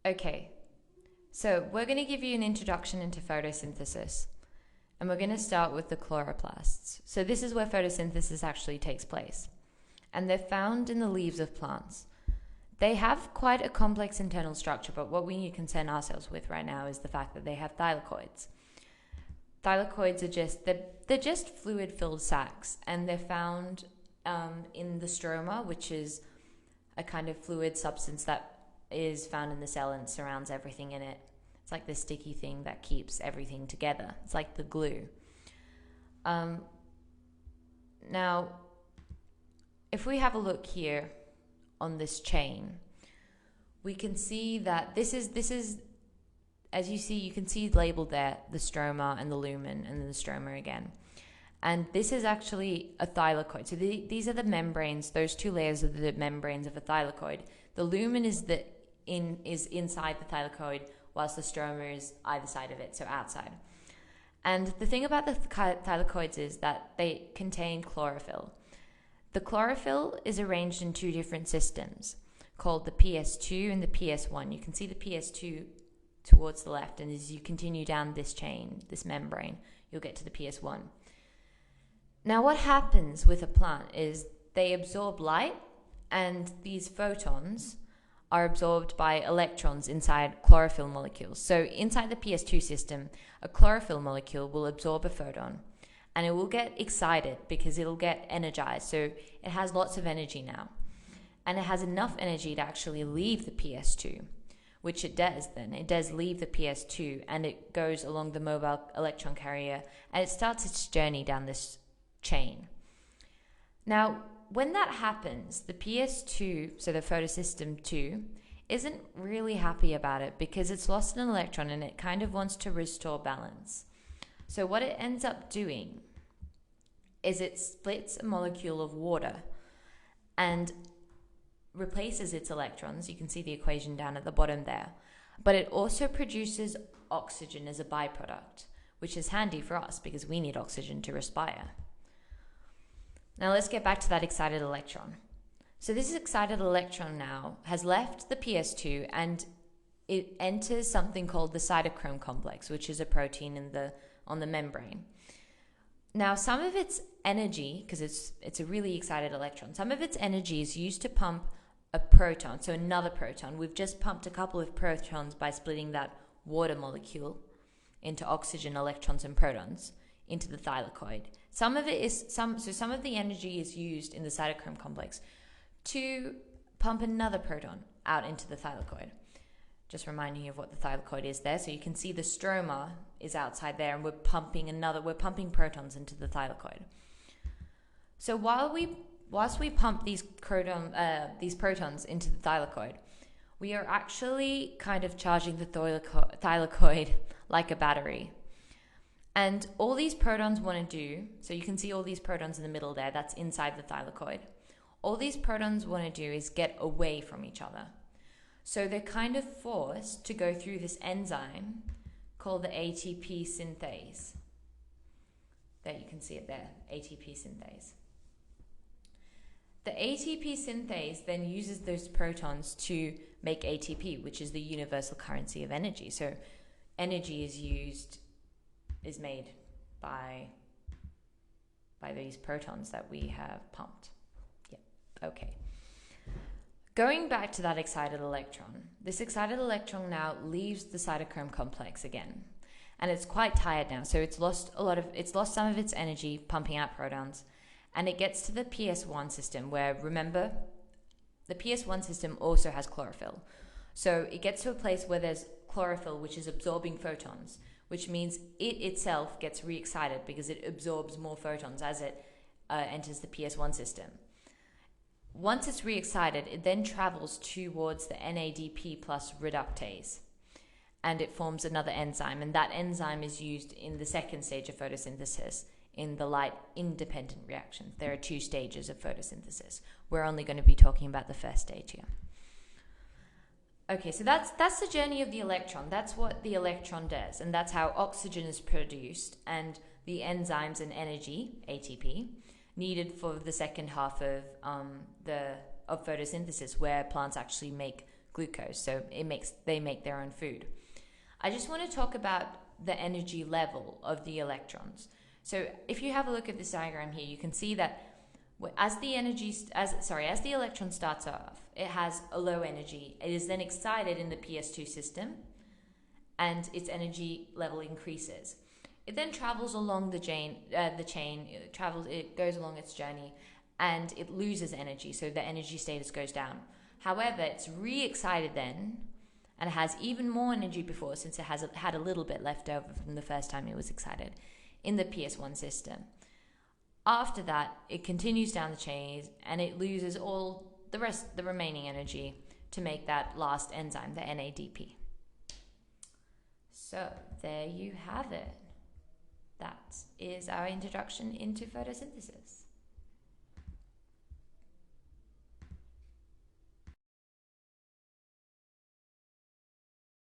Okay, so we're going to give you an introduction into photosynthesis, and we're going to start with the chloroplasts. So this is where photosynthesis actually takes place, and they're found in the leaves of plants. They have quite a complex internal structure, but what we need to concern ourselves with right now is the fact that they have thylakoids. Thylakoids are they're just fluid-filled sacs, and they're found in the stroma, which is a kind of fluid substance that is found in the cell and surrounds everything in it. It's like the sticky thing that keeps everything together. It's like the glue. Now, if we have a look here on this chain, we can see that this is as you see, you can see labeled there the stroma and the lumen, and then the stroma again. And this is actually a thylakoid. So these are the membranes. Those two layers are the membranes of a thylakoid. The lumen is inside the thylakoid, whilst the stroma is either side of it, so outside. And the thing about the thylakoids is that they contain chlorophyll. The chlorophyll is arranged in two different systems called the PS2 and the PS1. You can see the PS2 towards the left, and as you continue down this chain, this membrane, you'll get to the PS1. Now, what happens with a plant is they absorb light, and these photons are absorbed by electrons inside chlorophyll molecules. So inside the PS2 system, a chlorophyll molecule will absorb a photon, and it will get excited because it'll get energized. So it has lots of energy now, and it has enough energy to actually leave the PS2, which it does then. It does leave the PS2, and it goes along the mobile electron carrier, and it starts its journey down this chain. Now, when that happens, the PS2, so the photosystem 2, isn't really happy about it because it's lost an electron and it kind of wants to restore balance. So what it ends up doing is it splits a molecule of water and replaces its electrons. You can see the equation down at the bottom there. But it also produces oxygen as a byproduct, which is handy for us because we need oxygen to respire. Now let's get back to that excited electron. So this excited electron now has left the PS2 and it enters something called the cytochrome complex, which is a protein on the membrane. Now some of its energy, because it's a really excited electron, some of its energy is used to pump a proton, so another proton. We've just pumped a couple of protons by splitting that water molecule into oxygen, electrons, and protons into the thylakoid. Some of the energy is used in the cytochrome complex to pump another proton out into the thylakoid. Just reminding you of what the thylakoid is there. So you can see the stroma is outside there, and we're pumping protons into the thylakoid. So whilst we pump these protons into the thylakoid, we are actually kind of charging the thylakoid like a battery. And all these protons want to do, so you can see all these protons in the middle there, that's inside the thylakoid. All these protons want to do is get away from each other. So they're kind of forced to go through this enzyme called the ATP synthase. There, you can see it there, ATP synthase. The ATP synthase then uses those protons to make ATP, which is the universal currency of energy. So energy is made by these protons that we have pumped. Yeah, okay. Going back to that excited electron, this excited electron now leaves the cytochrome complex again, and it's quite tired now. So it's lost some of its energy pumping out protons, and it gets to the PS1 system where, remember, the PS1 system also has chlorophyll. So it gets to a place where there's chlorophyll, which is absorbing photons, which means it itself gets re-excited because it absorbs more photons as it enters the PS1 system. Once it's re-excited, it then travels towards the NADP plus reductase, and it forms another enzyme, and that enzyme is used in the second stage of photosynthesis, in the light-independent reactions. There are two stages of photosynthesis. We're only going to be talking about the first stage here. Okay, so that's the journey of the electron. That's what the electron does, and that's how oxygen is produced, and the enzymes and energy, ATP, needed for the second half of photosynthesis, where plants actually make glucose. So they make their own food. I just want to talk about the energy level of the electrons. So if you have a look at this diagram here, you can see that as the electron starts off, it has a low energy. It is then excited in the PS2 system, and its energy level increases. It then travels along the chain. It goes along its journey, and it loses energy. So the energy status goes down. However, it's re-excited then, and it has even more energy before, since it has had a little bit left over from the first time it was excited in the PS1 system. After that, it continues down the chain, and it loses all the remaining energy to make that last enzyme, the NADP. So there you have it. That is our introduction into photosynthesis.